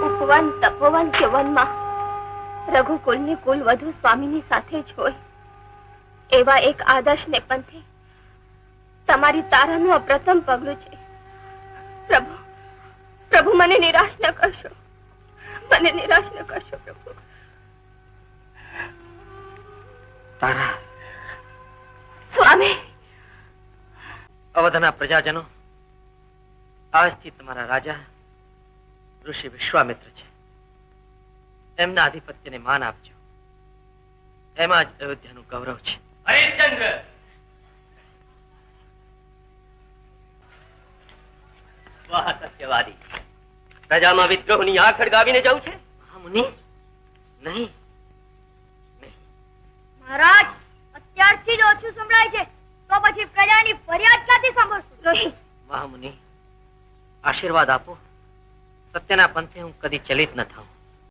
ઉપવન તપોવન કે વનમાં રઘુકુલની કુલવધુ સ્વામીની સાથે જ હોય એવા એક આદર્શને પંથે તમારી તારાનું આ પ્રથમ પગલું છે. પ્રભુ, પ્રભુ, મને નિરાશ ન કરશો, મને નિરાશ ન કરશો પ્રભુ. તારા સ્વામી, અવધના પ્રજાજનો, આજથી તમારા રાજા ઋષિ વિશ્વામિત્ર છે. એમના આધિપત્યને માન આપજો. એમાં જ અયોધ્યાનું ગૌરવ છે. હરિશ્ચંદ્ર, વાહ સત્યવાદી, પ્રજામાં વિદ્રોહની આંખ અડગાવીને જવું છે? મુનિ, નહીં. મહારાજ, અત્યારથી જ ઓછું સંભળાય છે તો પછી પ્રજાની ફરિયાદ ક્યાંથી સાંભળશું? રોહિત, મહામુનિ, આશીર્વાદ આપો. સત્યના પંથે હું કદી ચલિત ન થાઉં.